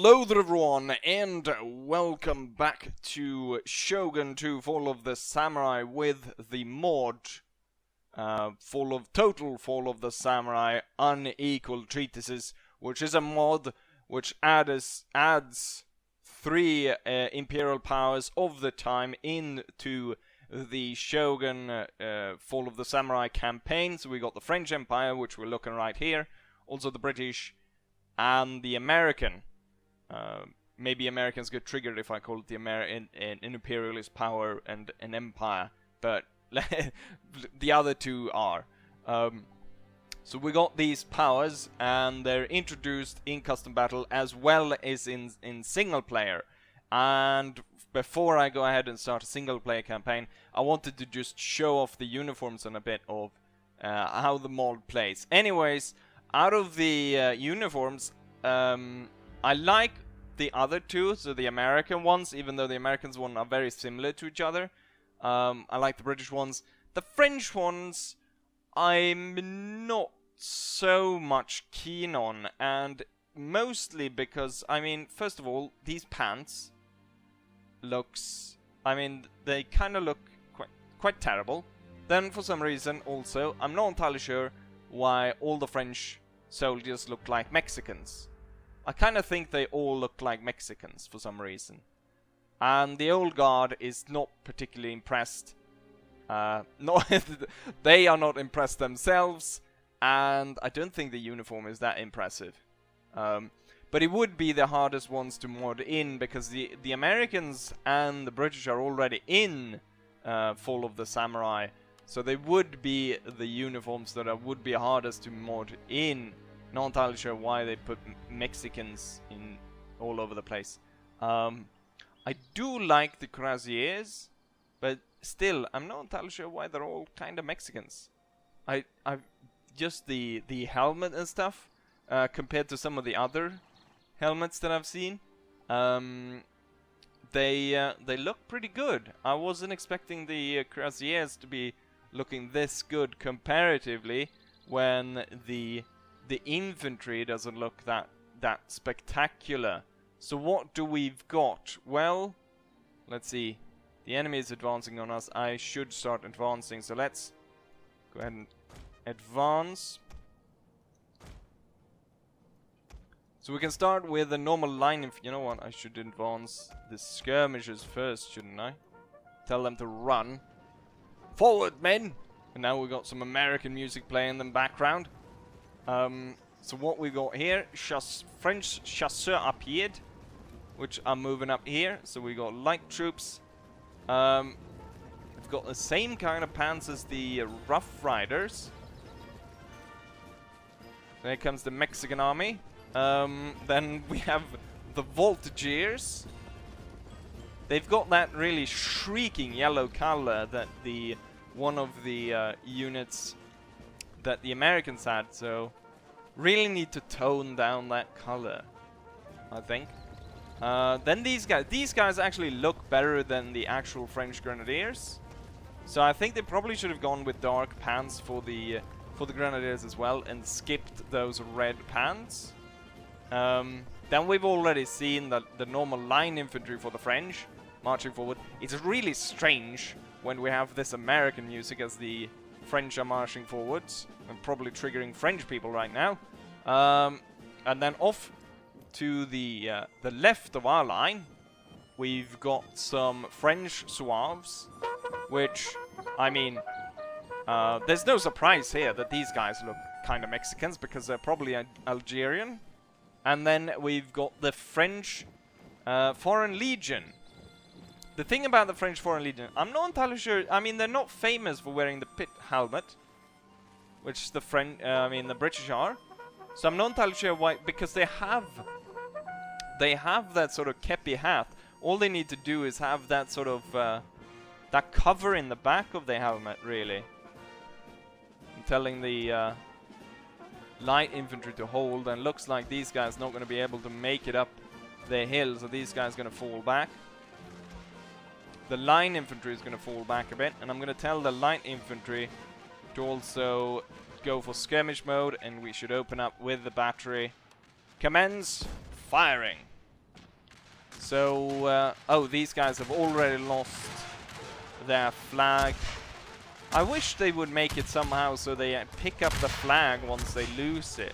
Hello there everyone, and welcome back to Shogun 2 Fall of the Samurai with the mod Total Fall of the Samurai Unequal Treatises, which is a mod which adds 3 imperial powers of the time into the Shogun Fall of the Samurai campaign. So we got the French Empire, which we're looking right here, also the British and the American. Maybe Americans get triggered if I call it the an imperialist power and an empire, but the other two are. So we got these powers, and they're introduced in custom battle as well as in single player. And before I go ahead and start a single player campaign, I wanted to just show off the uniforms and a bit of how the mod plays. Anyways, out of the uniforms, I like the other two, so the American ones, even though the Americans one are very similar to each other. I like the British ones. The French ones, I'm not so much keen on, and mostly because, I mean, first of all, these pants looks, I mean, they kind of look quite terrible. Then, for some reason, also, I'm not entirely sure why all the French soldiers look like Mexicans. I kind of think they all look like Mexicans for some reason. And the old guard is not particularly impressed. They are not impressed themselves. And I don't think the uniform is that impressive. But it would be the hardest ones to mod in, because the Americans and the British are already in Fall of the Samurai. So they would be the uniforms that would be hardest to mod in. Not entirely sure why they put Mexicans in all over the place. I do like the cuirassiers, but still, I'm not entirely sure why they're all kind of Mexicans. I just the helmet and stuff compared to some of the other helmets that I've seen. They look pretty good. I wasn't expecting the cuirassiers to be looking this good comparatively when the infantry doesn't look that spectacular. So what do we've got? Well, let's see. The enemy is advancing on us. I should start advancing. So let's go ahead and advance. So we can start with a normal line. You know what? I should advance the skirmishers first, shouldn't I? Tell them to run. Forward, men! And now we've got some American music playing in the background. So what we got here, French chasseurs appeared, which are moving up here. So we got light troops. We've got the same kind of pants as the Rough Riders. There comes the Mexican army. Then we have the Voltigeurs. They've got that really shrieking yellow color that one of the units that the Americans had, so really need to tone down that color, I think. Then these guys actually look better than the actual French Grenadiers, so I think they probably should have gone with dark pants for the Grenadiers as well and skipped those red pants. Then we've already seen the normal line infantry for the French marching forward. It's really strange when we have this American music as the French are marching forwards. I'm probably triggering French people right now. And then off to the left of our line, we've got some French Zouaves, which, I mean, there's no surprise here that these guys look kind of Mexicans, because they're probably Algerian. And then we've got the French Foreign Legion. The thing about the French Foreign Legion, I'm not entirely sure. I mean, they're not famous for wearing the pit helmet, which the the British are. So I'm not entirely sure why, because they have that sort of kepi hat. All they need to do is have that sort of that cover in the back of the helmet, really. I'm telling the light infantry to hold, and looks like these guys not going to be able to make it up the hill, so these guys are going to fall back. The line infantry is going to fall back a bit, and I'm going to tell the light infantry to also go for skirmish mode, and we should open up with the battery. Commence firing. So, oh, these guys have already lost their flag. I wish they would make it somehow so they pick up the flag once they lose it.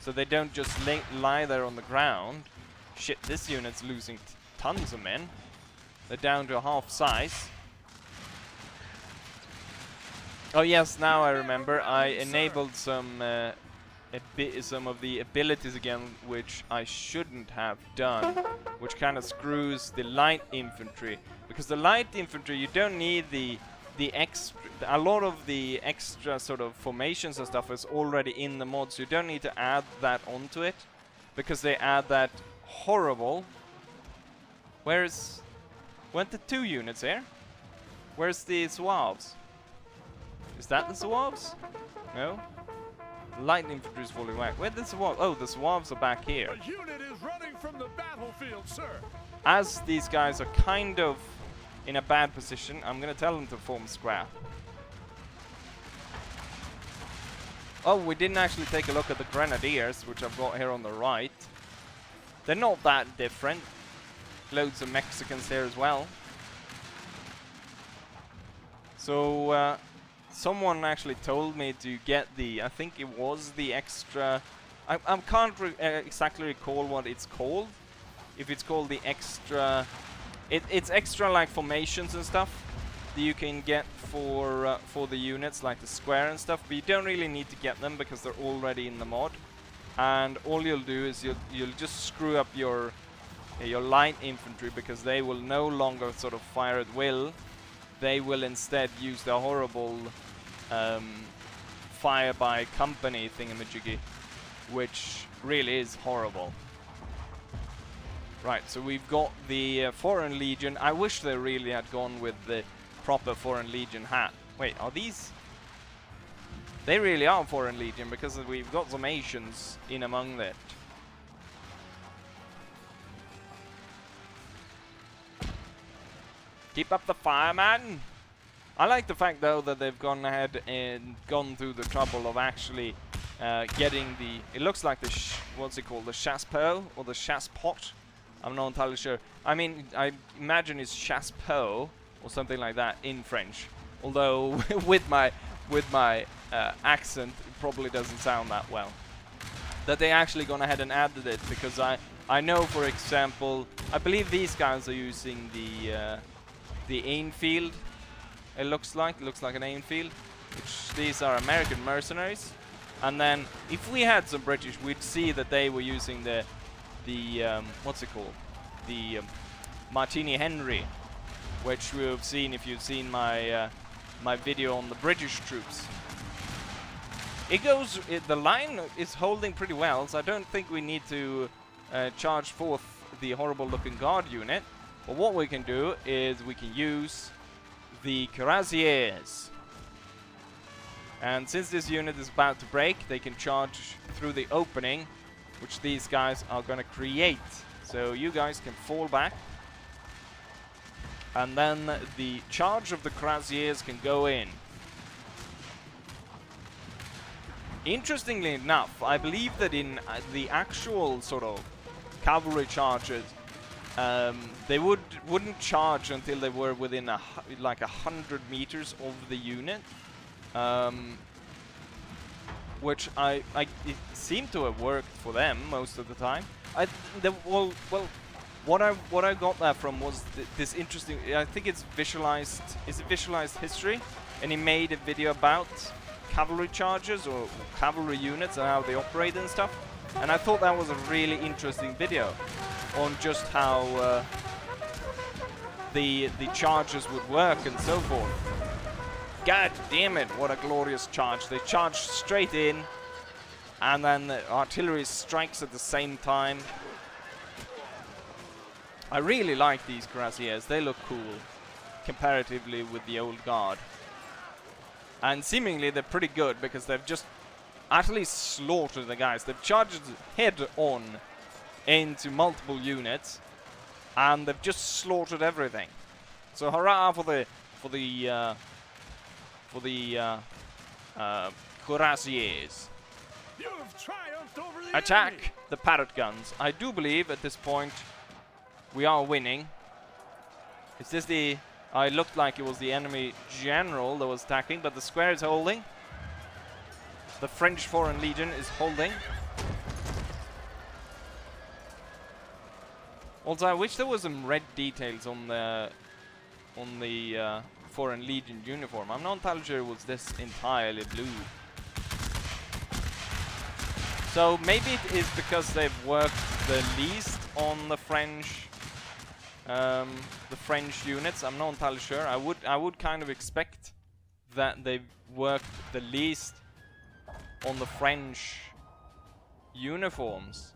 So they don't just lie there on the ground. Shit, this unit's losing tons of men. They're down to half size. Oh yes, now I remember. I enabled some of the abilities again, which I shouldn't have done, which kind of screws the light infantry. Because the light infantry, you don't need the extra. A lot of the extra sort of formations and stuff is already in the mod, so you don't need to add that onto it, because they add that horrible. Weren't the 2 units here? Where's the Zouaves? Is that the Zouaves? No? Light infantry is falling back. Where the Zouaves? Oh, the Zouaves are back here. A unit is running from the battlefield, sir. As these guys are kind of in a bad position, I'm gonna tell them to form square. Oh, we didn't actually take a look at the Grenadiers, which I've got here on the right. They're not that different. Loads of Mexicans here as well. So, someone actually told me to get the, I think it was the extra, I can't exactly recall what it's called. If it's called the extra, it's extra like formations and stuff that you can get for the units, like the square and stuff. But you don't really need to get them because they're already in the mod. And all you'll do is you'll just screw up your light infantry, because they will no longer sort of fire at will. They will instead use the horrible fire by company thingamajiggy, which really is horrible. Right, so we've got the Foreign Legion. I wish they really had gone with the proper Foreign Legion hat. Wait, are these? They really are Foreign Legion, because we've got some Asians in among that. Keep up the fire, man! I like the fact, though, that they've gone ahead and gone through the trouble of actually getting the... It looks like the... what's it called? The chassepot? Or the chasspot? I'm not entirely sure. I mean, I imagine it's chassepot or something like that in French. Although, with my accent, it probably doesn't sound that well. That they actually gone ahead and added it, because I know, for example, I believe these guys are using the Enfield. It looks like an Enfield, which these are American mercenaries. And then if we had some British, we'd see that they were using the what's it called, the Martini Henry, which we've seen if you've seen my my video on the British troops. The line is holding pretty well, so I don't think we need to charge forth the horrible looking guard unit. But what we can do is we can use the cuirassiers. And since this unit is about to break, they can charge through the opening, which these guys are going to create. So you guys can fall back. And then the charge of the cuirassiers can go in. Interestingly enough, I believe that in the actual sort of cavalry charges, they wouldn't charge until they were within like 100 meters of the unit, which it seemed to have worked for them most of the time. What I got that from was this interesting. I think it's visualized. Is it visualized history? And he made a video about cavalry charges or cavalry units and how they operate and stuff. And I thought that was a really interesting video on just how the charges would work and so forth. God damn it, what a glorious charge. They charge straight in, and then the artillery strikes at the same time. I really like these cuirassiers. They look cool comparatively with the old guard. And seemingly they're pretty good because they've just utterly slaughtered the guys. They've charged head on into multiple units, and they've just slaughtered everything. So hurrah for the cuirassiers. You have triumphed over the Attack enemy. the parrot guns. I do believe at this point We are winning. Is this the... it looked like it was the enemy general that was attacking, but the square is holding. The French Foreign Legion is holding. Also, I wish there was some red details on the Foreign Legion uniform. I'm not entirely sure it was this entirely blue. So maybe it is because they've worked the least on the French units. I'm not entirely sure. I would kind of expect that they've worked the least on the French uniforms,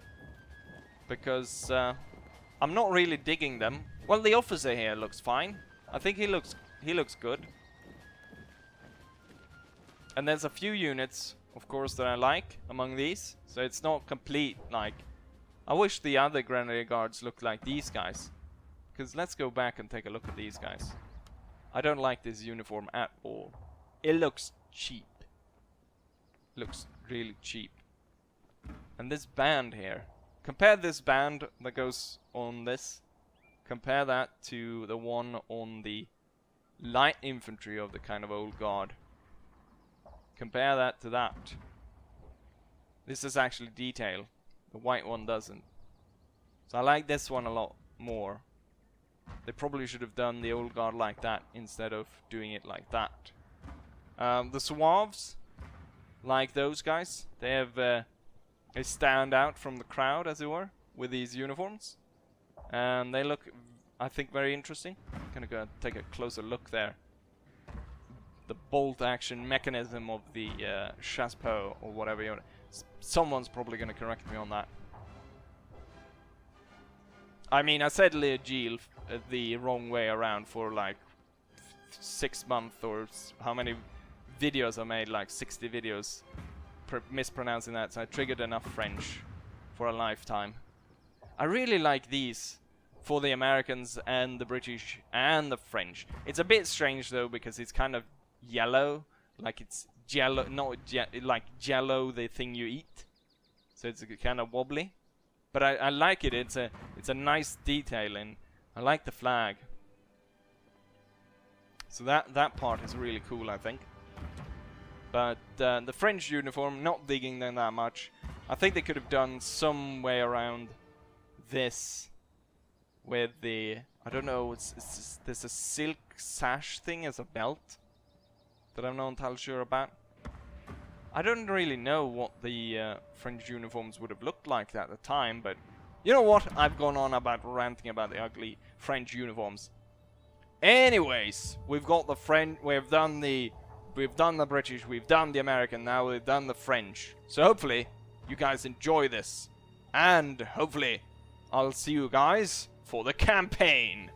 because I'm not really digging them. Well, the officer here looks fine. I think he looks good. And there's a few units, of course, that I like among these. So it's not complete. Like, I wish the other Grenadier Guards looked like these guys. Because let's go back and take a look at these guys. I don't like this uniform at all. It looks cheap. Looks really cheap. And this band here. Compare this band that goes on this. Compare that to the one on the light infantry of the kind of old guard. Compare that to that. This is actually detail. The white one doesn't. So I like this one a lot more. They probably should have done the old guard like that instead of doing it like that. The Zouaves, like those guys, they have they stand out from the crowd, as it were, with these uniforms, and they look, I think, very interesting. Gonna go take a closer look there. The bolt action mechanism of the chassepot, or whatever you want. Someone's probably gonna correct me on that. I mean, I said Leogil the wrong way around for like 6 months, or how many videos I made, like 60 videos mispronouncing that, so I triggered enough French for a lifetime. I really like these for the Americans and the British and the French. It's a bit strange though, because it's kind of yellow, like it's jello, not like jello, the thing you eat. So it's kind of wobbly. But I like it. It's a nice detail, and I like the flag. So that part is really cool, I think. But the French uniform, not digging them that much. I think they could have done some way around this with the, I don't know, there's a silk sash thing as a belt that I'm not entirely sure about. I don't really know what the French uniforms would have looked like at the time, but you know what? I've gone on about ranting about the ugly French uniforms. Anyways, we've got the French, we've done the British, we've done the American, now we've done the French. So hopefully you guys enjoy this, and hopefully I'll see you guys for the campaign.